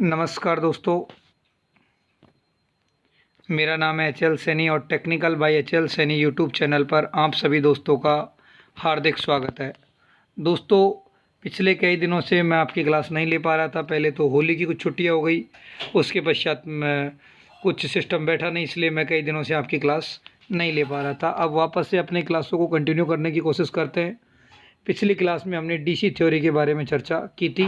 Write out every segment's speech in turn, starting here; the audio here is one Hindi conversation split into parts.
नमस्कार दोस्तों, मेरा नाम है एच एल सैनी और technical by H L Saini YouTube channel पर आप सभी दोस्तों का हार्दिक स्वागत है। दोस्तों, पिछले कई दिनों से मैं आपकी क्लास नहीं ले पा रहा था। पहले तो होली की कुछ छुट्टियां हो गई, उसके पश्चात मैं कुछ सिस्टम बैठा नहीं, इसलिए मैं कई दिनों से आपकी क्लास नहीं ले पा रहा था। अब वापस से अपनी क्लासों को कंटिन्यू करने की कोशिश करते हैं। पिछली क्लास में हमने डीसी थ्योरी के बारे में चर्चा की थी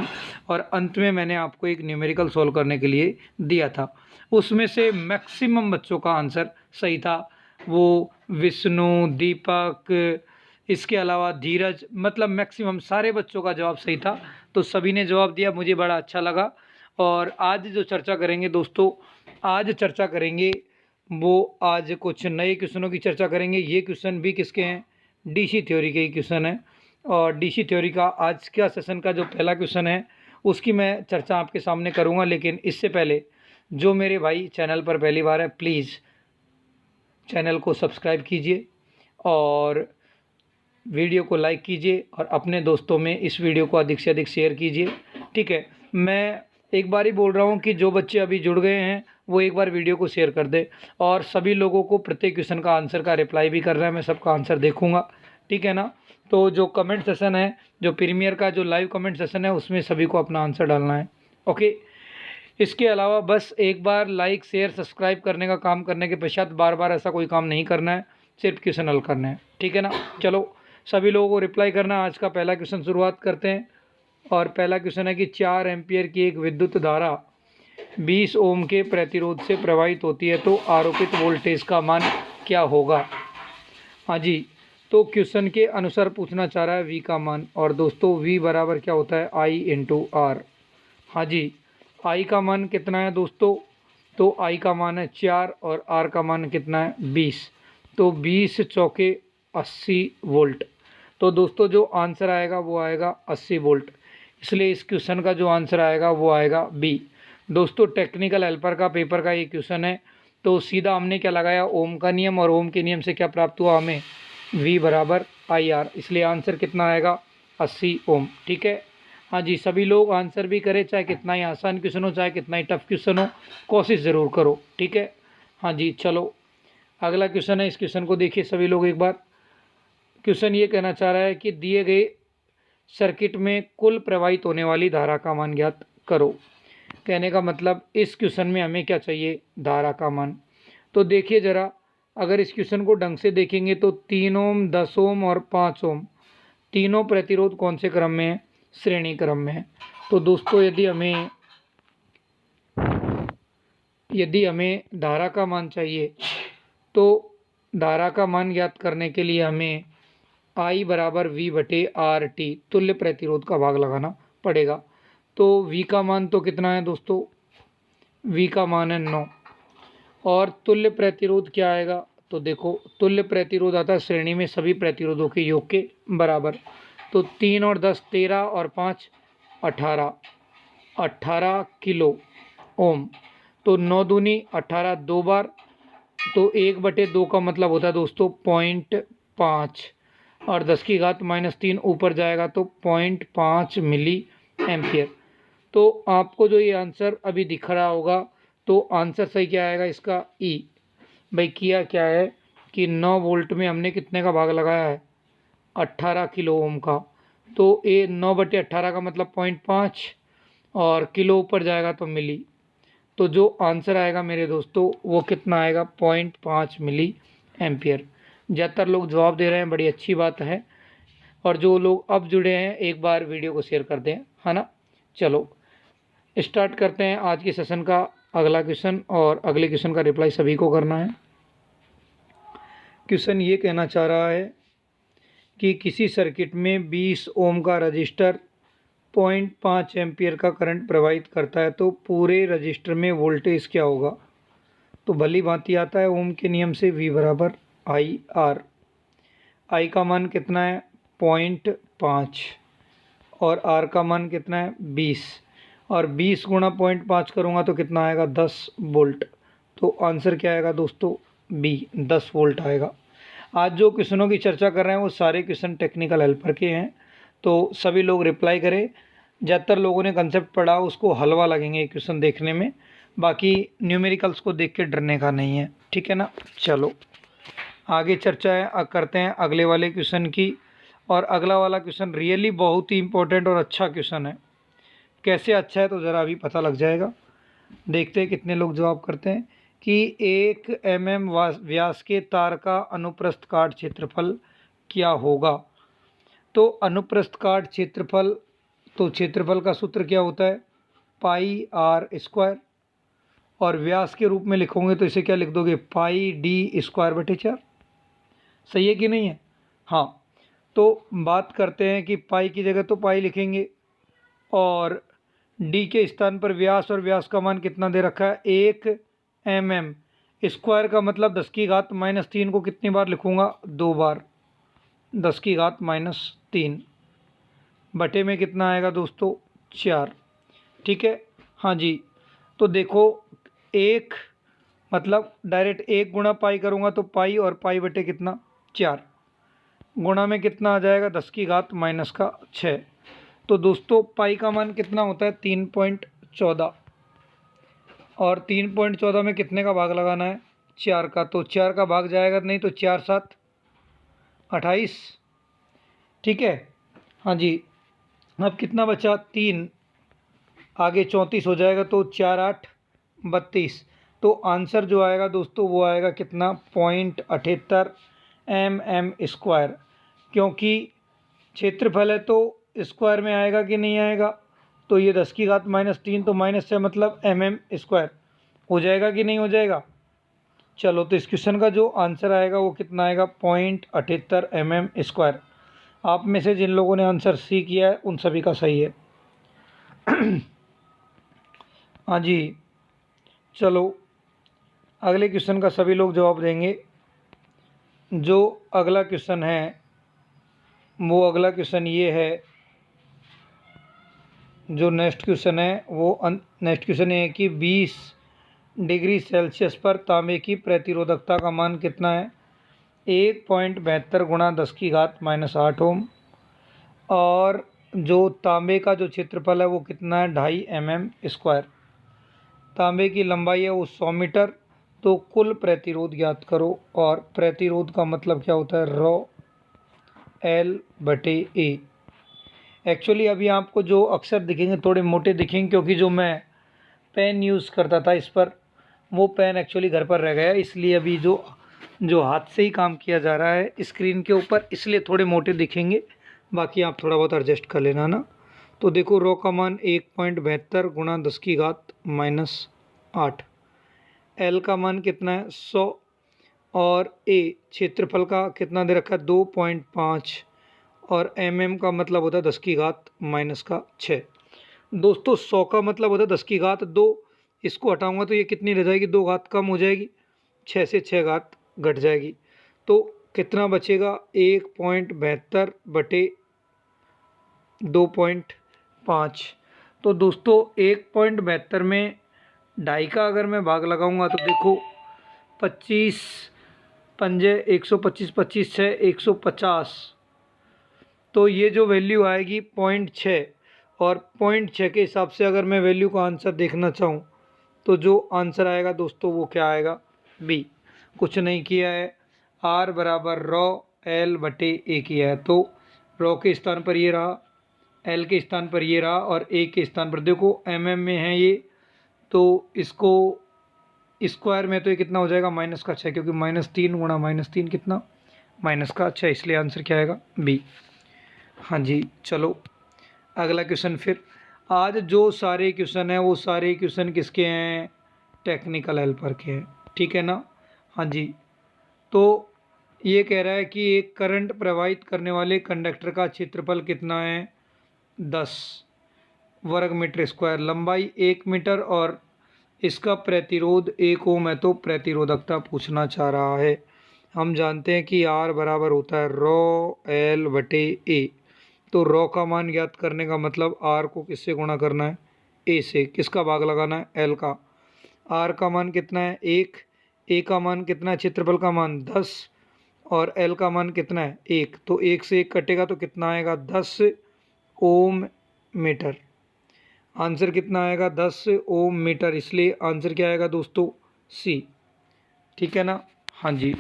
और अंत में मैंने आपको एक न्यूमेरिकल सॉल्व करने के लिए दिया था। उसमें से मैक्सिमम बच्चों का आंसर सही था। वो विष्णु, दीपक, इसके अलावा धीरज, मतलब मैक्सिमम सारे बच्चों का जवाब सही था। तो सभी ने जवाब दिया, मुझे बड़ा अच्छा लगा। और आज जो चर्चा करेंगे दोस्तों, आज चर्चा करेंगे आज कुछ नए क्वेश्चनों की चर्चा करेंगे। ये क्वेश्चन भी किसके हैं? डीसी थ्योरी के ही क्वेश्चन है। और डीसी थ्योरी का आज का सेशन का जो पहला क्वेश्चन है उसकी मैं चर्चा आपके सामने करूंगा। लेकिन इससे पहले जो मेरे भाई चैनल पर पहली बार है, प्लीज़ चैनल को सब्सक्राइब कीजिए और वीडियो को लाइक कीजिए और अपने दोस्तों में इस वीडियो को अधिक से अधिक शेयर कीजिए। ठीक है, मैं एक बार ही बोल रहा हूँ कि जो बच्चे अभी जुड़ गए हैं वो एक बार वीडियो को शेयर कर दे। और सभी लोगों को प्रत्येक क्वेश्चन का आंसर का रिप्लाई भी कर रहा है, मैं सबका आंसर देखूंगा। ठीक है ना? तो जो कमेंट सेशन है, जो प्रीमियर का जो लाइव कमेंट सेशन है, उसमें सभी को अपना आंसर डालना है। ओके, इसके अलावा बस एक बार लाइक शेयर सब्सक्राइब करने का काम करने के पश्चात बार बार ऐसा कोई काम नहीं करना है, सिर्फ क्वेश्चन हल करना है। ठीक है ना? चलो, सभी लोगों को रिप्लाई करना। आज का पहला क्वेश्चन शुरुआत करते हैं। और पहला क्वेश्चन है कि 4 एम्पियर की एक विद्युत धारा 20 ओम के प्रतिरोध से प्रवाहित होती है, तो आरोपित वोल्टेज का मान क्या होगा? हाँ जी, तो क्वेश्चन के अनुसार पूछना चाह रहा है V का मान। और दोस्तों, V बराबर क्या होता है? I into R. हाँ जी, I का मान कितना है दोस्तों? तो I का मान है 4 और R का मान कितना है? 20। तो 20 चौके 80 वोल्ट। तो दोस्तों, जो आंसर आएगा वो आएगा 80 वोल्ट। इसलिए इस क्वेश्चन का जो आंसर आएगा वो आएगा बी। दोस्तों, टेक्निकल हेल्पर का पेपर का ये क्वेश्चन है। तो सीधा हमने क्या लगाया? ओम का नियम। और ओम के नियम से क्या प्राप्त हुआ हमें? V बराबर IR। इसलिए आंसर कितना आएगा? 80 ओम। ठीक है। हाँ जी, सभी लोग आंसर भी करें, चाहे कितना ही आसान क्वेश्चन हो चाहे कितना ही टफ क्वेश्चन हो, कोशिश ज़रूर करो। ठीक है। हाँ जी, चलो अगला क्वेश्चन है। इस क्वेश्चन को देखिए सभी लोग एक बार। क्वेश्चन ये कहना चाह रहा है कि दिए गए सर्किट में कुल प्रवाहित होने वाली धारा का मान ज्ञात करो। कहने का मतलब इस क्वेश्चन में हमें क्या चाहिए? धारा का मान। तो देखिए ज़रा, अगर इस क्वेश्चन को ढंग से देखेंगे तो 3 ओम, 10 ओम और 5 ओम तीनों प्रतिरोध कौन से क्रम में है? श्रेणी क्रम में है। तो दोस्तों, यदि हमें धारा का मान चाहिए तो धारा का मान ज्ञात करने के लिए हमें I बराबर V बटे आर टी तुल्य प्रतिरोध का भाग लगाना पड़ेगा। तो V का मान तो कितना है दोस्तों? V का मान है 9। और तुल्य प्रतिरोध क्या आएगा? तो देखो, तुल्य प्रतिरोध आता है श्रेणी में सभी प्रतिरोधों के योग के बराबर। तो 3 और 10 13 और 5 18 किलो ओम। तो 9 दूनी 18 दो बार, तो 1/2 का मतलब होता है दोस्तों 0.5। और 10 की घात -3 ऊपर जाएगा तो 0.5 मिली एम्पियर। तो आपको जो ये आंसर अभी दिख रहा होगा, तो आंसर सही क्या आएगा इसका? ई। भाई किया क्या है कि 9 वोल्ट में हमने कितने का भाग लगाया है? 18 किलो ओम का। तो ये 9/18 का मतलब 0.5 और किलो ऊपर जाएगा तो मिली। तो जो आंसर आएगा मेरे दोस्तों वो कितना आएगा? 0.5 मिली एम्पियर। ज़्यादातर लोग जवाब दे रहे हैं, बड़ी अच्छी बात है। और जो लोग अब जुड़े हैं एक बार वीडियो को शेयर कर दें, है ना? चलो स्टार्ट करते हैं आज के सेशन का अगला क्वेश्चन। और अगले क्वेश्चन का रिप्लाई सभी को करना है। क्वेश्चन ये कहना चाह रहा है कि किसी सर्किट में 20 ओम का रजिस्टर 0.5 एम्पियर का करंट प्रवाहित करता है, तो पूरे रजिस्टर में वोल्टेज क्या होगा? तो भली भांति आता है ओम के नियम से V बराबर IR। I का मान कितना है? 0.5 और R का मान कितना है? 20। और 20 गुणा 0.5 करूँगा तो कितना आएगा? 10 वोल्ट। तो आंसर क्या आएगा दोस्तों? B, 10 वोल्ट आएगा। आज जो क्वेश्चनों की चर्चा कर रहे हैं वो सारे क्वेश्चन टेक्निकल हेल्पर के हैं। तो सभी लोग रिप्लाई करें। ज़्यादातर लोगों ने कंसेप्ट पढ़ा, उसको हलवा लगेंगे ये क्वेश्चन देखने में, बाकी न्यूमेरिकल्स को देख के डरने का नहीं है, ठीक है ना। चलो आगे चर्चा करते हैं अगले वाले क्वेश्चन की। और अगला वाला क्वेश्चन रियली बहुत ही इंपॉर्टेंट और अच्छा क्वेश्चन है। कैसे अच्छा है तो ज़रा अभी पता लग जाएगा। देखते हैं कितने लोग जवाब करते हैं कि 1 mm व्यास के तार का अनुप्रस्थ काट क्षेत्रफल क्या होगा। तो अनुप्रस्थ काट क्षेत्रफल, तो क्षेत्रफल का सूत्र क्या होता है, पाई आर स्क्वायर, और व्यास के रूप में लिखोगे तो इसे क्या लिख दोगे, पाई डी स्क्वायर बटे 4। सही है कि नहीं है। हाँ, तो बात करते हैं कि पाई की जगह तो पाई लिखेंगे, और डी के स्थान पर व्यास, और व्यास का मान कितना दे रखा है, 1 mm स्क्वायर का मतलब 10⁻³ को कितनी बार लिखूंगा, 2 बार, 10⁻³ बटे में कितना आएगा दोस्तों, 4। ठीक है, हाँ जी। तो देखो एक मतलब डायरेक्ट 1 गुणा पाई करूँगा तो पाई, और पाई बटे कितना, 4, गुणा में कितना आ जाएगा, 10⁻⁻6। तो दोस्तों पाई का मान कितना होता है, 3.14, और 3.14 में कितने का भाग लगाना है, 4 का। तो 4 का भाग जाएगा नहीं, तो 4 7 28। ठीक है, हाँ जी। अब कितना बचा, 3, आगे 34 हो जाएगा, तो 4 8 32। तो आंसर जो आएगा दोस्तों वो आएगा कितना, 0.78 mm², क्योंकि क्षेत्रफल है तो स्क्वायर में आएगा कि नहीं आएगा, तो ये 10⁻³ तो माइनस है, मतलब mm² हो जाएगा कि नहीं हो जाएगा। चलो तो इस क्वेश्चन का जो आंसर आएगा वो कितना आएगा, 0.78 mm²। आप में से जिन लोगों ने आंसर सी किया है उन सभी का सही है। हाँ जी, चलो अगले क्वेश्चन का सभी लोग जवाब देंगे। जो अगला क्वेश्चन है वो अगला क्वेश्चन ये है, जो नेक्स्ट क्वेश्चन है वो नेक्स्ट क्वेश्चन ये है कि 20 डिग्री सेल्सियस पर तांबे की प्रतिरोधकता का मान कितना है, 1.72 गुणा 10⁻⁻8 ओम, और जो तांबे का जो क्षेत्रफल है वो कितना है, 2.5 mm²। तांबे की लंबाई है वो 100 मीटर। तो कुल प्रतिरोध ज्ञात करो, और प्रतिरोध का मतलब क्या होता है, रॉ एल बटे ए। एक्चुअली अभी आपको जो अक्षर दिखेंगे थोड़े मोटे दिखेंगे, क्योंकि जो मैं पेन यूज़ करता था इस पर, वो पेन एक्चुअली घर पर रह गया, इसलिए अभी जो हाथ से ही काम किया जा रहा है स्क्रीन के ऊपर, इसलिए थोड़े मोटे दिखेंगे। बाकी आप थोड़ा बहुत एडजस्ट कर लेना ना। तो देखो रॉ का मान 1.72 गुणा 10⁻⁸। एल का मान कितना है, 100, और ए क्षेत्रफल का कितना दे रखा है, 2.5, और mm का मतलब होता है 10⁻⁻6। दोस्तों 100 का मतलब होता है 10⁻2, इसको हटाऊंगा तो ये कितनी रह जाएगी, 2 घात कम हो जाएगी, 6 से 6 घात घट जाएगी। तो कितना बचेगा, 1.72 बटे 2.5। तो दोस्तों 1.72 में 2.5 का अगर मैं भाग लगाऊंगा तो देखो 25 पंजे 125, 25 6 150। तो ये जो वैल्यू आएगी 0.6, और 0.6 के हिसाब से अगर मैं वैल्यू का आंसर देखना चाहूँ तो जो आंसर आएगा दोस्तों वो क्या आएगा, बी। कुछ नहीं किया है, आर बराबर रॉ एल बटे ए किया है। तो रॉ के स्थान पर ये रहा, एल के स्थान पर ये रहा, और ए के स्थान पर देखो mm में है ये, तो इसको स्क्वायर में तो ये कितना हो जाएगा, -6, क्योंकि -3 गुणा -3 कितना, -6, इसलिए आंसर क्या आएगा, बी। हाँ जी, चलो अगला क्वेश्चन। फिर आज जो सारे क्वेश्चन हैं वो सारे क्वेश्चन किसके हैं, टेक्निकल हेल्पर के हैं, ठीक है ना। हाँ जी, तो ये कह रहा है कि एक करंट प्रवाहित करने वाले कंडक्टर का क्षेत्रफल कितना है, 10 वर्ग मीटर स्क्वायर, लंबाई 1 मीटर, और इसका प्रतिरोध 1 ओम है। तो प्रतिरोधकता पूछना चाह रहा है। हम जानते हैं कि आर बराबर होता है रॉ एल बटे ए। तो रॉ का मान ज्ञात करने का मतलब आर को किससे गुणा करना है, ए से। किसका भाग लगाना है, एल का। आर का मान कितना है, 1, ए का मान कितना है, क्षेत्रफल का मान 10, और एल का मान कितना है, 1। तो 1 से 1 कटेगा तो कितना आएगा, 10 ओम मीटर। आंसर कितना आएगा 10 ओम मीटर, इसलिए आंसर क्या आएगा दोस्तों सी। ठीक है ना। हाँ जी,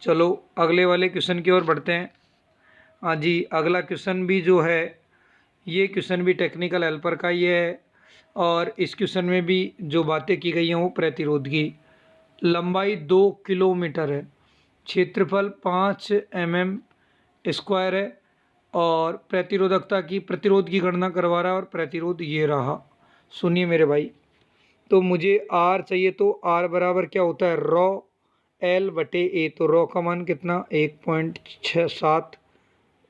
चलो अगले वाले क्वेश्चन की ओर बढ़ते हैं। हाँ जी, अगला क्वेश्चन भी जो है ये क्वेश्चन भी टेक्निकल हेल्पर का ही है, और इस क्वेश्चन में भी जो बातें की गई हैं वो प्रतिरोध की। लंबाई 2 किलोमीटर है, क्षेत्रफल 5 mm स्क्वायर है, और प्रतिरोध की गणना करवा रहा है, और प्रतिरोध ये रहा। सुनिए मेरे भाई, तो मुझे आर चाहिए, तो आर बराबर क्या होता है रॉ एल बटे ए। तो रॉ का मान कितना 1.67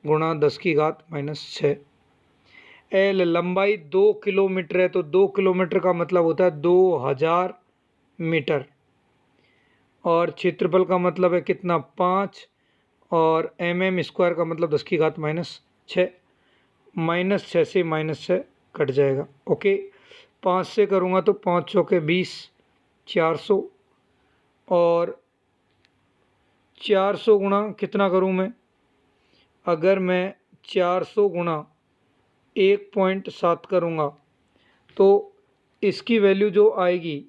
गुणा 10⁻⁻6। एल लंबाई 2 किलोमीटर है, तो 2 किलोमीटर का मतलब होता है 2000 मीटर, और क्षेत्रफल का मतलब है कितना 5, और mm² का मतलब 10⁻⁻6। -6 से -6 कट जाएगा। ओके, 5 से करूँगा तो 5 चौके 20, 400, और 400 गुणा कितना करूँ मैं, अगर मैं 400 गुणा 1.7 करूँगा तो इसकी वैल्यू जो आएगी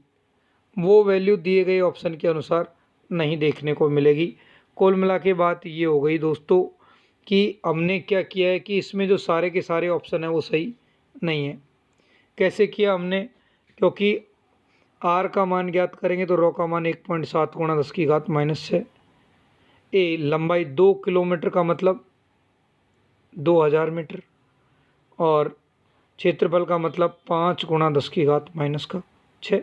वो वैल्यू दिए गए ऑप्शन के अनुसार नहीं देखने को मिलेगी। कुल मिला के बात ये हो गई दोस्तों कि हमने क्या किया है कि इसमें जो सारे के सारे ऑप्शन है वो सही नहीं है। कैसे किया हमने, क्योंकि आर का मान ज्ञात करेंगे तो रॉ का मान 1.7 गुणा 10⁻⁻6। ए लंबाई 2 किलोमीटर का मतलब 2000 मीटर, और क्षेत्रफल का मतलब 5 गुणा 10⁻⁻6।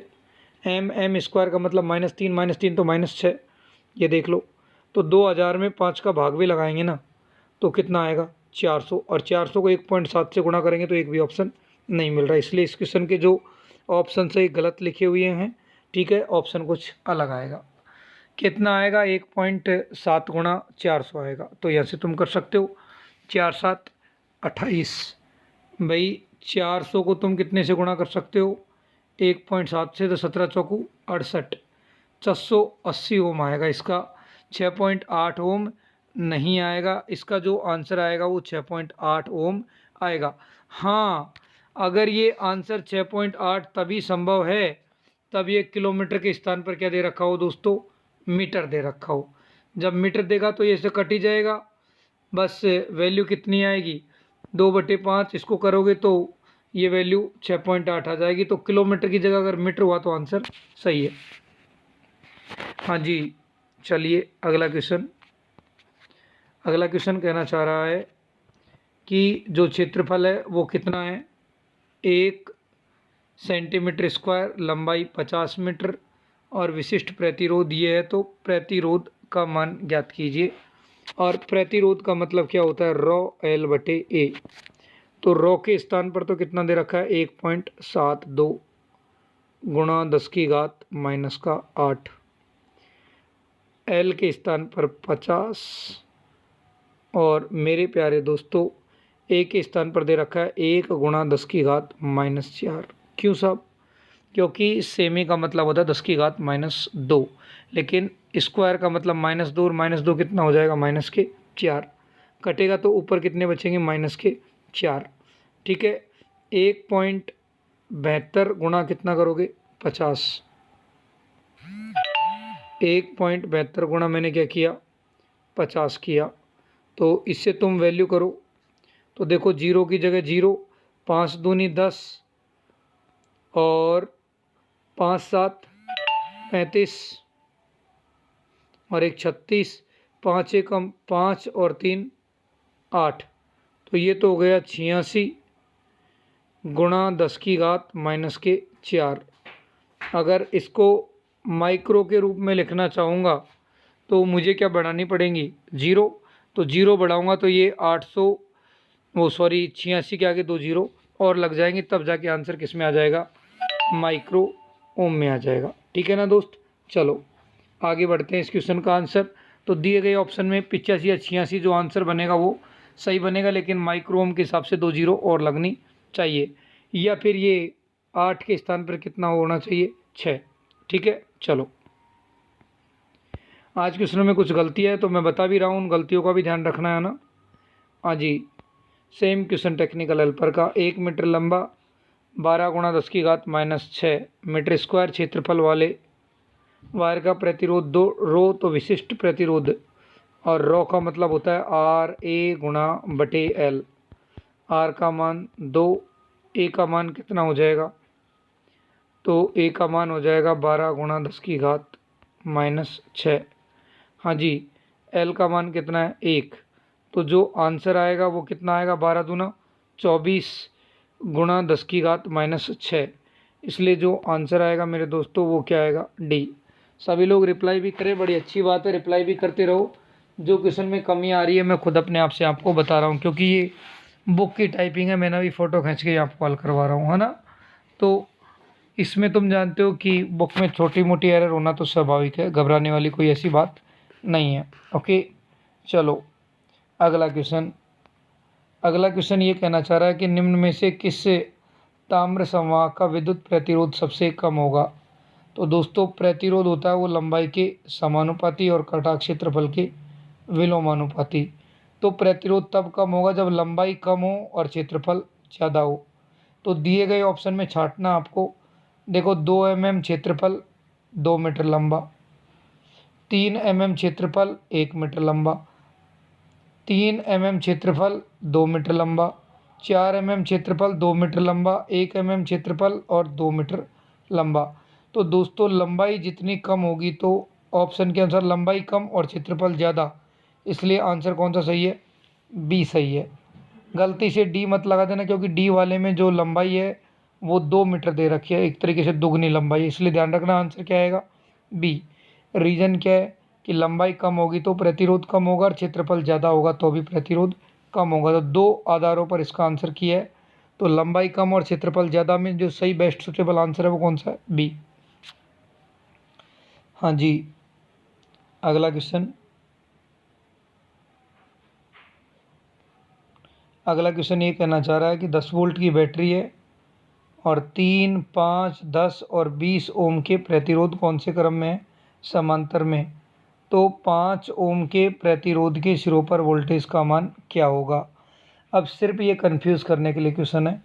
mm² का मतलब -3, -3 तो -6, ये देख लो। तो 2000 में 5 का भाग भी लगाएंगे ना तो कितना आएगा 400, और 400 को 1.7 से गुणा करेंगे तो एक भी ऑप्शन नहीं मिल रहा। इसलिए इस क्वेश्चन के जो ऑप्शन से गलत लिखे हुए हैं, ठीक है, ऑप्शन कुछ अलग आएगा। कितना आएगा 1.7 गुणा 400 आएगा। तो यहाँ से तुम कर सकते हो 4 7 28। भाई 400 को तुम कितने से गुणा कर सकते हो 1.7 से, तो 17 चौकू 68, 680 ओम आएगा इसका। 6.8 ओम नहीं आएगा, इसका जो आंसर आएगा वो 6.8 ओम आएगा। हाँ, अगर ये आंसर 6.8 तभी संभव है तब ये किलोमीटर के स्थान पर क्या दे रखा हो दोस्तों, मीटर दे रखा हो। जब मीटर देगा तो ये से कट ही जाएगा, बस वैल्यू कितनी आएगी 2/5, इसको करोगे तो ये वैल्यू 6.8 आ जाएगी। तो किलोमीटर की जगह अगर मीटर हुआ तो आंसर सही है। हाँ जी, चलिए अगला क्वेश्चन। अगला क्वेश्चन कहना चाह रहा है कि जो क्षेत्रफल है वो कितना है 1 सेंटीमीटर स्क्वायर, लंबाई 50 मीटर, और विशिष्ट प्रतिरोध ये है, तो प्रतिरोध का मान ज्ञात कीजिए। और प्रतिरोध का मतलब क्या होता है रॉ एल बटे ए। तो रॉ के स्थान पर तो कितना दे रखा है 1.72 गुणा 10⁻⁻8, एल के स्थान पर 50, और मेरे प्यारे दोस्तों ए के स्थान पर दे रखा है 1 गुणा 10⁻⁻4। क्यों साहब, क्योंकि सेमी का मतलब होता है 10⁻⁻2, लेकिन स्क्वायर का मतलब -2, और -2 कितना हो जाएगा -4, कटेगा तो ऊपर कितने बचेंगे -4। ठीक है, 1.72 गुणा कितना करोगे 50, 1.72 गुणा मैंने क्या किया 50 किया। तो इससे तुम वैल्यू करो तो देखो 0 की जगह 0, 5 दूनी 10, और 5 7 35, और 1 36, 5 1 5, और 3 8। तो ये तो हो गया 86 गुणा 10⁻⁻4। अगर इसको माइक्रो के रूप में लिखना चाहूँगा तो मुझे क्या बढ़ानी पड़ेंगी 0, तो 0 बढ़ाऊँगा तो ये 800, वो सॉरी 86 के आगे 2 0 और लग जाएंगे, तब जाके आंसर किस में आ जाएगा माइक्रो ओम में आ जाएगा। ठीक है ना दोस्त, चलो आगे बढ़ते हैं इस क्वेश्चन का आंसर। तो दिए गए ऑप्शन में 85 या 86 जो आंसर बनेगा वो सही बनेगा, लेकिन माइक्रो ओम के हिसाब से 2 0 और लगनी चाहिए, या फिर ये 8 के स्थान पर कितना होना चाहिए 6। ठीक है, चलो आज क्वेश्चन में कुछ गलतियाँ है तो मैं बता भी रहा हूँ, उन गलतियों का भी ध्यान रखना है ना। हाँ जी, सेम क्वेश्चन टेक्निकल हेल्पर का। 1 मीटर लंबा 12 गुणा 10 की घात -6 मीटर स्क्वायर क्षेत्रफल वाले वायर का प्रतिरोध 2 रो, तो विशिष्ट प्रतिरोध, और रो का मतलब होता है RA×L। आर का मान 2, ए का मान कितना हो जाएगा, तो ए का मान हो जाएगा 12 गुणा 10 की घात -6। हाँ जी, एल का मान कितना है 1, तो जो आंसर आएगा वो कितना आएगा, 12 दूना 24 गुणा 10 की घात -6। इसलिए जो आंसर आएगा मेरे दोस्तों वो क्या आएगा, डी। सभी लोग रिप्लाई भी करें, बड़ी अच्छी बात है, रिप्लाई भी करते रहो। जो क्वेश्चन में कमी आ रही है मैं खुद अपने आप से आपको बता रहा हूँ, क्योंकि ये बुक की टाइपिंग है, मैंने भी फ़ोटो खींच के आपको कॉल करवा रहा हूँ, है ना। तो इसमें तुम जानते हो कि बुक में छोटी मोटी एरर होना तो स्वाभाविक है, घबराने वाली कोई ऐसी बात नहीं है। ओके, चलो अगला क्वेश्चन। अगला क्वेश्चन ये कहना चाह रहा है कि निम्न में से किससे ताम्र संवाहक का विद्युत प्रतिरोध सबसे कम होगा। तो दोस्तों प्रतिरोध होता है वो लंबाई के समानुपाती और कटाव क्षेत्रफल के विलोमानुपाती। तो प्रतिरोध तब कम होगा जब लंबाई कम हो और क्षेत्रफल ज़्यादा हो। तो दिए गए ऑप्शन में छांटना आपको। देखो 2 mm क्षेत्रफल 2 मीटर लंबा, 3 mm क्षेत्रफल 1 मीटर लंबा, 3 mm क्षेत्रफल 2 मीटर लंबा, 4 mm क्षेत्रफल 2 मीटर लंबा, 1 mm क्षेत्रफल और 2 मीटर लंबा। तो दोस्तों लंबाई जितनी कम होगी, तो ऑप्शन के अनुसार लंबाई कम और क्षेत्रफल ज़्यादा, इसलिए आंसर कौन सा सही है, बी सही है। गलती से डी मत लगा देना, क्योंकि डी वाले में जो लंबाई है वो 2 मीटर दे रखी है, एक तरीके से दुगनी लंबाई है, इसलिए ध्यान रखना आंसर क्या आएगा, बी। रीज़न क्या है कि लंबाई कम होगी तो प्रतिरोध कम होगा और क्षेत्रफल ज़्यादा होगा तो भी प्रतिरोध कम होगा। तो 2 आधारों पर इसका आंसर किया है। तो लंबाई कम और क्षेत्रफल ज़्यादा में जो सही बेस्ट सुटेबल आंसर है वो कौन सा है, बी। हाँ जी, अगला क्वेश्चन। अगला क्वेश्चन ये कहना चाह रहा है कि 10 वोल्ट की बैटरी है और 3, 5, 10 और 20 ओम के प्रतिरोध कौन से क्रम में है, समांतर में। तो 5 ओम के प्रतिरोध के सिरों पर वोल्टेज का मान क्या होगा। अब सिर्फ ये कंफ्यूज करने के लिए क्वेश्चन है,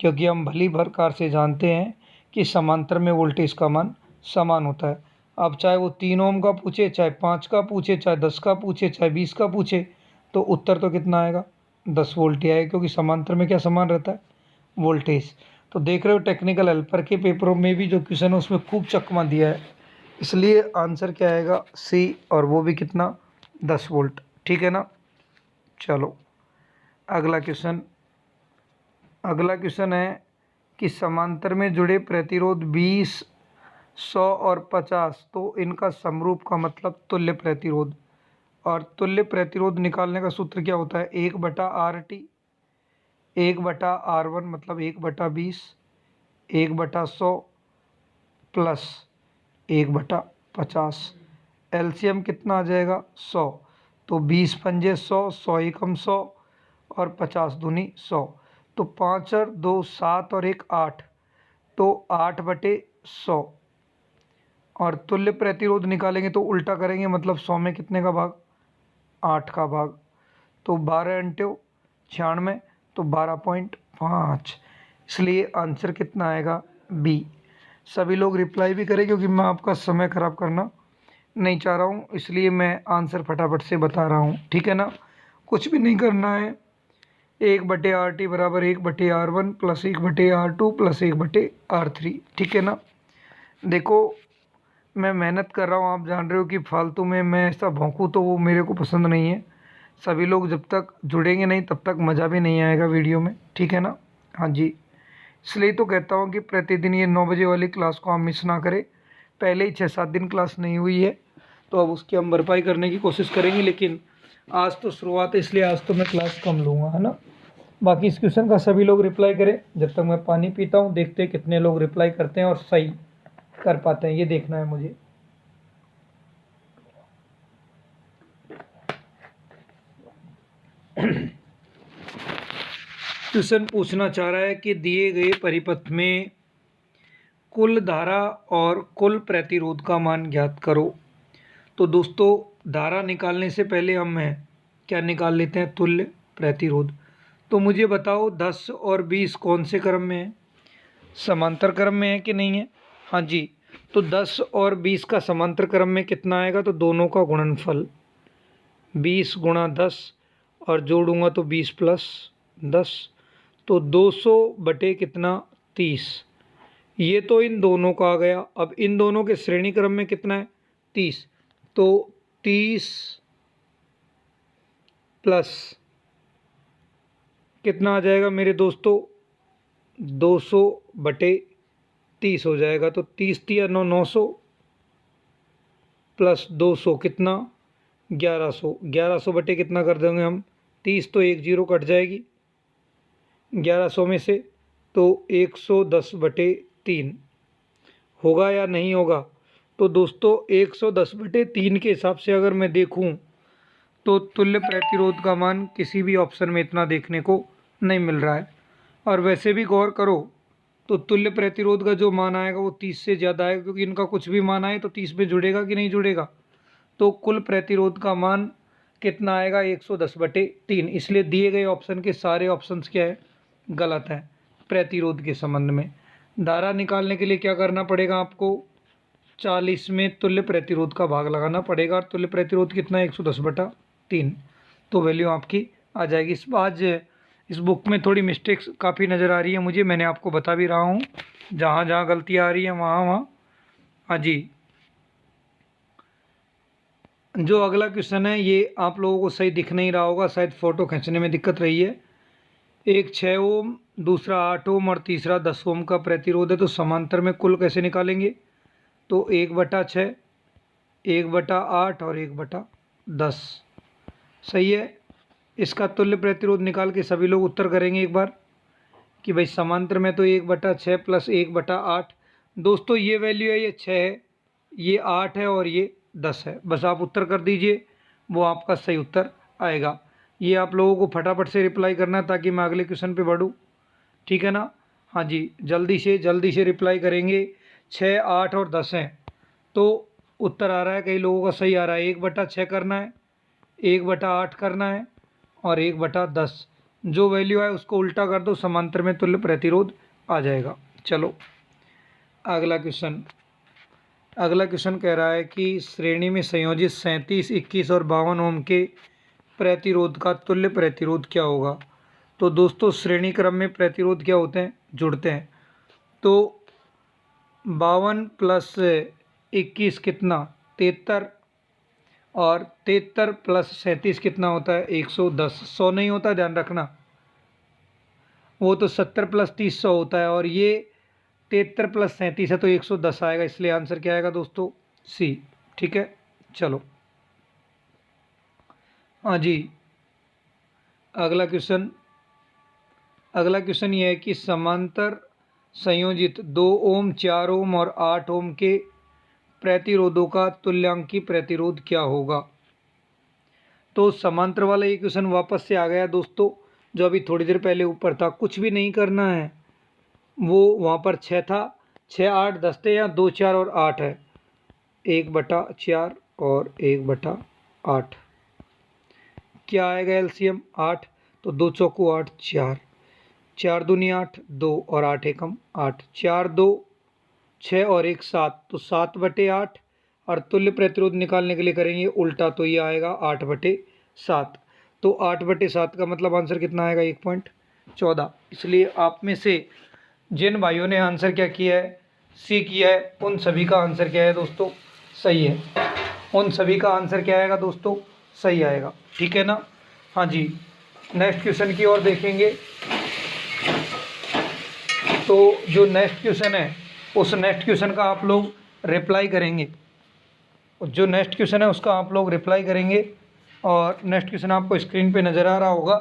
क्योंकि हम भली प्रकार से जानते हैं कि समांतर में वोल्टेज का मान समान होता है। अब चाहे वो 3 ओम का पूछे, चाहे 5 का पूछे, चाहे 10 का पूछे, चाहे 20 का पूछे, तो उत्तर तो कितना आएगा, 10 वोल्ट ही आएगा, क्योंकि समांतर में क्या समान रहता है, वोल्टेज। तो देख रहे हो टेक्निकल हेल्पर के पेपरों में भी जो क्वेश्चन है उसमें खूब चकमा दिया है, इसलिए आंसर क्या आएगा, सी, और वो भी कितना, 10 वोल्ट। ठीक है ना। चलो अगला क्वेश्चन। अगला क्वेश्चन है कि समांतर में जुड़े प्रतिरोध 20, 100 और 50, तो इनका समरूप का मतलब तुल्य प्रतिरोध। और तुल्य प्रतिरोध निकालने का सूत्र क्या होता है, 1/RT, 1/R1 मतलब 1/20, 1/100 प्लस 1/50। एलसीएम कितना आ जाएगा, 100। तो 20 पंजे 100, 100 एकम 100 और 50 दूनी 100। तो 5 और 2 7 और 1 8, तो 8/100। और तुल्य प्रतिरोध निकालेंगे तो उल्टा करेंगे, मतलब 100 में कितने का भाग, 8 का भाग। तो 12 × 96, तो 12.5। इसलिए आंसर कितना आएगा, बी। सभी लोग रिप्लाई भी करें, क्योंकि मैं आपका समय ख़राब करना नहीं चाह रहा हूँ, इसलिए मैं आंसर फटाफट से बता रहा हूँ। ठीक है ना, कुछ भी नहीं करना है। 1/RT बराबर 1/R1 plus 1/R2 plus 1/R3। ठीक है ना। देखो मैं मेहनत कर रहा हूँ, आप जान रहे हो कि फालतू में मैं ऐसा भौंकूँ तो वो मेरे को पसंद नहीं है। सभी लोग जब तक जुड़ेंगे नहीं तब तक मज़ा भी नहीं आएगा वीडियो में। ठीक है ना। हाँ जी, इसलिए तो कहता हूँ कि प्रतिदिन ये 9 बजे वाली क्लास को हम मिस ना करें। पहले ही 6-7 दिन क्लास नहीं हुई है, तो अब उसकी हम भरपाई करने की कोशिश करेंगे, लेकिन आज तो शुरुआत है, इसलिए आज तो मैं क्लास कम लूँगा, है ना। बाकी इस क्वेश्चन का सभी लोग रिप्लाई करें, जब तक मैं पानी पीता हूँ। देखते हैं कितने लोग रिप्लाई करते हैं और सही कर पाते हैं, ये देखना है मुझे। क्वेश्चन पूछना चाह रहा है कि दिए गए परिपथ में कुल धारा और कुल प्रतिरोध का मान ज्ञात करो। तो दोस्तों धारा निकालने से पहले हम क्या निकाल लेते हैं, तुल्य प्रतिरोध। तो मुझे बताओ 10 और 20 कौन से क्रम में है। समांतर क्रम में है कि नहीं है? हाँ जी। तो 10 और 20 का समांतर क्रम में कितना आएगा? तो दोनों का गुणनफल 20 गुणा 10 और जोड़ूंगा तो 20 प्लस 10, तो 200 बटे कितना? 30। ये तो इन दोनों का आ गया। अब इन दोनों के श्रेणी क्रम में कितना है? 30। तो 30 प्लस कितना आ जाएगा मेरे दोस्तों? 200 बटे 30 हो जाएगा। तो 30 तिया 900 प्लस 200 कितना? 1100। 1100 बटे कितना कर देंगे हम? 30 तो एक जीरो कट जाएगी 1100 में से, तो 110 बटे 3 होगा या नहीं होगा? तो दोस्तों 110 बटे 3 के हिसाब से अगर मैं देखूं तो तुल्य प्रतिरोध का मान किसी भी ऑप्शन में इतना देखने को नहीं मिल रहा है। और वैसे भी गौर करो तो तुल्य प्रतिरोध का जो मान आएगा वो 30 से ज़्यादा आएगा, क्योंकि इनका कुछ भी मान आए तो 30 में जुड़ेगा कि नहीं जुड़ेगा। तो कुल प्रतिरोध का मान कितना आएगा? 110 बटे 3। इसलिए दिए गए ऑप्शन के सारे ऑप्शंस क्या है? गलत है प्रतिरोध के संबंध में। धारा निकालने के लिए क्या करना पड़ेगा आपको? 40 में तुल्य प्रतिरोध का भाग लगाना पड़ेगा। और तुल्य प्रतिरोध कितना है? 110 बटा 3। तो वैल्यू आपकी आ जाएगी। इस बुक में थोड़ी मिस्टेक्स काफ़ी नज़र आ रही है मुझे, मैंने आपको बता भी रहा हूँ। जहाँ जहाँ गलतियाँ आ रही हैं वहाँ वहाँ। हाँ जी। जो अगला क्वेश्चन है ये आप लोगों को सही दिख नहीं रहा होगा, शायद फ़ोटो खींचने में दिक्कत रही है। एक 6 ओम, दूसरा 8 ओम और तीसरा 10 ओम का प्रतिरोध है, तो समांतर में कुल कैसे निकालेंगे? तो 1/6, 1/8 और 1/10। सही है। इसका तुल्य प्रतिरोध निकाल के सभी लोग उत्तर करेंगे एक बार कि भाई समांतर में तो 1/6 प्लस 1/8। दोस्तों ये वैल्यू है, ये 6 है, ये 8 है और ये 10 है। बस आप उत्तर कर दीजिए, वो आपका सही उत्तर आएगा। ये आप लोगों को फटाफट से रिप्लाई करना है ताकि मैं अगले क्वेश्चन पे बढ़ूँ। ठीक है ना? हाँ जी, जल्दी से रिप्लाई करेंगे। 6, 8 और 10 हैं तो उत्तर आ रहा है, कई लोगों का सही आ रहा है। 1/6 करना है, 1/8 करना है और 1/10। जो वैल्यू है उसको उल्टा कर दो, समांतर में तुल्य प्रतिरोध आ जाएगा। चलो अगला क्वेश्चन कह रहा है कि श्रेणी में संयोजित 37, 21 और 52 ओम के प्रतिरोध का तुल्य प्रतिरोध क्या होगा? तो दोस्तों श्रेणी क्रम में प्रतिरोध क्या होते हैं? जुड़ते हैं। तो 52 प्लस 21 कितना? 73, और 73 प्लस 37 कितना होता है? 110। 100 नहीं होता, ध्यान रखना, वो तो 70 प्लस 30 100 होता है, और ये 73 प्लस 37 है तो 110 आएगा। इसलिए आंसर क्या आएगा दोस्तों? सी। ठीक है, चलो हाँ जी। अगला क्वेश्चन ये है कि समांतर संयोजित 2 ओम, 4 ओम और 8 ओम के प्रतिरोधों का तुल्यांकी प्रतिरोध क्या होगा? तो समांतर वाला ये क्वेश्चन वापस से आ गया दोस्तों, जो अभी थोड़ी देर पहले ऊपर था। कुछ भी नहीं करना है, वो वहाँ पर 6 था, 6, 8, 10 थे, यहाँ 2, 4 और 8 है। 1/4 और 1/8 क्या आएगा? एलसीएम 8। तो 2 चौको 8, 4, 4 दूनी 8, 2 और 8 एकम 8, 4, 2, 6 और 1 7, तो 7/8। और तुल्य प्रतिरोध निकालने के लिए करेंगे उल्टा, तो ये आएगा 8/7। तो 8/7 का मतलब आंसर कितना आएगा? 1.14। इसलिए आप में से जिन भाइयों ने आंसर क्या किया है? सी किया है, उन सभी का आंसर क्या है दोस्तों? सही है। उन सभी का आंसर क्या आएगा दोस्तों? सही आएगा। ठीक है ना? हाँ जी। नेक्स्ट क्वेश्चन की ओर देखेंगे। तो जो नेक्स्ट क्वेश्चन है उस नेक्स्ट क्वेश्चन का आप लोग रिप्लाई करेंगे। जो नेक्स्ट क्वेश्चन है उसका आप लोग रिप्लाई करेंगे। और नेक्स्ट क्वेश्चन आपको स्क्रीन पे नज़र आ रहा होगा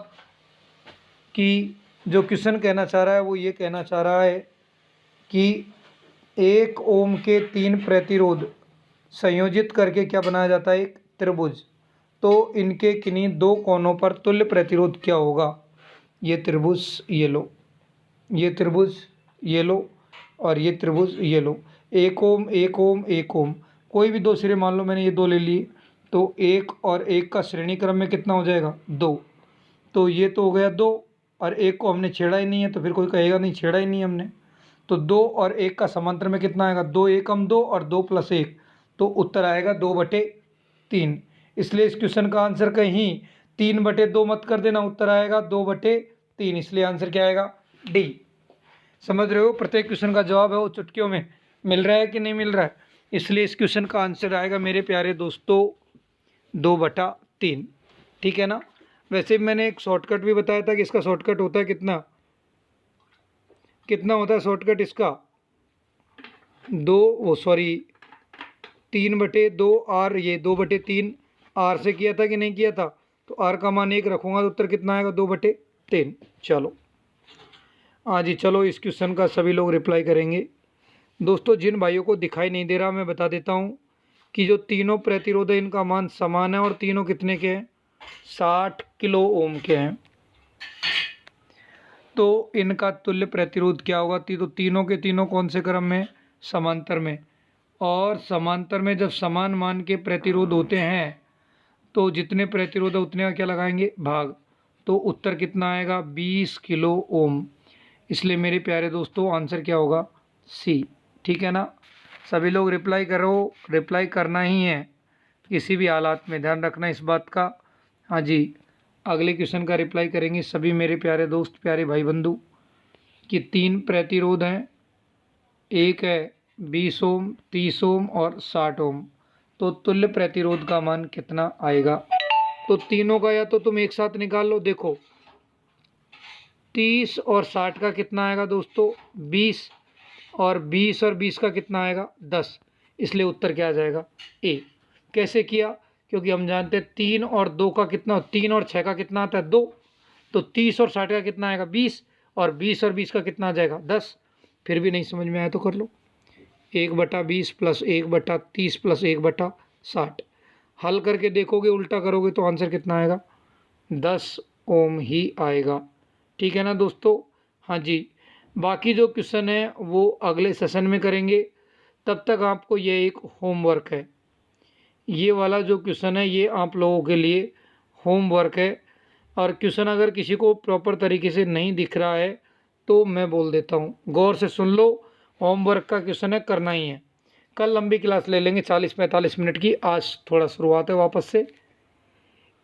कि जो क्वेश्चन कहना चाह रहा है वो ये कहना चाह रहा है कि 1 ओम के 3 प्रतिरोध संयोजित करके क्या बनाया जाता है? एक त्रिभुज। तो इनके किन्हीं 2 कोनों पर तुल्य प्रतिरोध क्या होगा? ये त्रिभुज ये लो, ये त्रिभुज ये लो और ये त्रिभुज ये लो। 1 ओम, 1 ओम, 1 ओम, कोई भी 2 सिरे मान लो, मैंने ये 2 ले लिए। तो 1 और 1 का श्रेणी क्रम में कितना हो जाएगा? 2। तो ये तो हो गया 2, और 1 को हमने छेड़ा ही नहीं है, तो फिर कोई कहेगा नहीं छेड़ा ही नहीं हमने। तो 2 और 1 का समांतर में कितना आएगा, 2 एकम 2 और 2 + 1, तो उत्तर आएगा 2/3। इसलिए इस क्वेश्चन का आंसर कहीं 3/2 मत कर देना, उत्तर आएगा 2/3, इसलिए आंसर क्या आएगा, डी। समझ रहे हो, प्रत्येक क्वेश्चन का जवाब है वो चुटकियों में मिल रहा है कि नहीं मिल रहा है। इसलिए इस क्वेश्चन का आंसर आएगा मेरे प्यारे दोस्तों 2/3। ठीक है ना। वैसे मैंने एक शॉर्टकट भी बताया था कि इसका शॉर्टकट होता है कितना होता है शॉर्टकट इसका, 3/2 आर, ये 2/3 आर से किया था कि नहीं किया था। तो आर का मान 1 रखूँगा तो उत्तर कितना आएगा, 2/3। चलो हाँ जी, चलो इस क्वेश्चन का सभी लोग रिप्लाई करेंगे। दोस्तों जिन भाइयों को दिखाई नहीं दे रहा मैं बता देता हूँ कि जो तीनों प्रतिरोध है इनका मान समान है और तीनों कितने के हैं, 60 किलो ओम के हैं। तो इनका तुल्य प्रतिरोध क्या होगा, तो तीनों के तीनों कौन से क्रम में, समांतर में। और समांतर में जब समान मान के प्रतिरोध होते हैं तो जितने प्रतिरोध है उतने का क्या लगाएंगे, भाग। तो उत्तर कितना आएगा, 20 किलो ओम। इसलिए मेरे प्यारे दोस्तों आंसर क्या होगा, सी। ठीक है ना। सभी लोग रिप्लाई करो, रिप्लाई करना ही है किसी भी हालात में, ध्यान रखना इस बात का। हाँ जी, अगले क्वेश्चन का रिप्लाई करेंगे सभी मेरे प्यारे दोस्त, प्यारे भाई बंधु, कि 3 प्रतिरोध हैं, एक है 20 ओम, 30 ओम और 60 ओम। तो तुल्य प्रतिरोध का मान कितना आएगा। तो तीनों का या तो तुम एक साथ निकाल लो, देखो 30 और 60 का कितना आएगा दोस्तों, 20, और 20 और 20 का कितना आएगा, 10। इसलिए उत्तर क्या आ जाएगा, ए। कैसे किया, क्योंकि हम जानते हैं 3 और 2 का कितना, 3 और 6 का कितना आता है, 2। तो 30 और 60 का कितना आएगा, 20, और 20 और 20 का कितना आ जाएगा, 10। फिर भी नहीं समझ में आया तो कर लो, 1/20 + 1/30 + 1/60। हल करके देखोगे, उल्टा करोगे तो आंसर कितना आएगा, 10 ओम ही आएगा। ठीक है ना दोस्तों। हाँ जी, बाकी जो क्वेश्चन है वो अगले सेशन में करेंगे। तब तक आपको ये एक होमवर्क है, ये वाला जो क्वेश्चन है ये आप लोगों के लिए होमवर्क है। और क्वेश्चन अगर किसी को प्रॉपर तरीके से नहीं दिख रहा है तो मैं बोल देता हूँ, गौर से सुन लो। होमवर्क का क्वेश्चन है, करना ही है। कल लंबी क्लास ले लेंगे 40-45 मिनट की, आज थोड़ा शुरुआत है वापस से।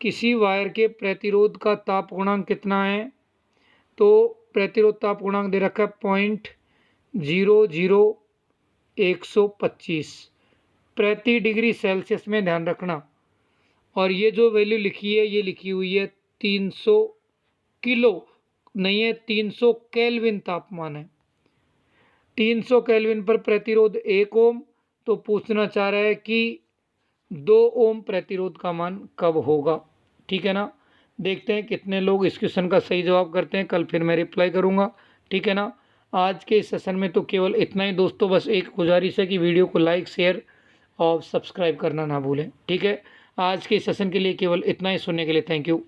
किसी वायर के प्रतिरोध का ताप गुणांक कितना है, तो प्रतिरोध ताप गुणांक दे रखा है 0.00125 प्रति डिग्री सेल्सियस में, ध्यान रखना। और ये जो वैल्यू लिखी है ये लिखी हुई है 300 किलो, नहीं है 300 केल्विन तापमान है। 300 केल्विन पर प्रतिरोध 1 ओम। तो पूछना चाह रहा है कि 2 ओम प्रतिरोध का मान कब होगा। ठीक है ना। देखते हैं कितने लोग इस क्वेश्चन का सही जवाब करते हैं, कल फिर मैं रिप्लाई करूंगा। ठीक है ना। आज के इस सेशन में तो केवल इतना ही दोस्तों, बस एक गुजारिश है कि वीडियो को लाइक, शेयर और सब्सक्राइब करना ना भूलें। ठीक है, आज के इस सेशन के लिए केवल इतना ही। सुनने के लिए थैंक यू।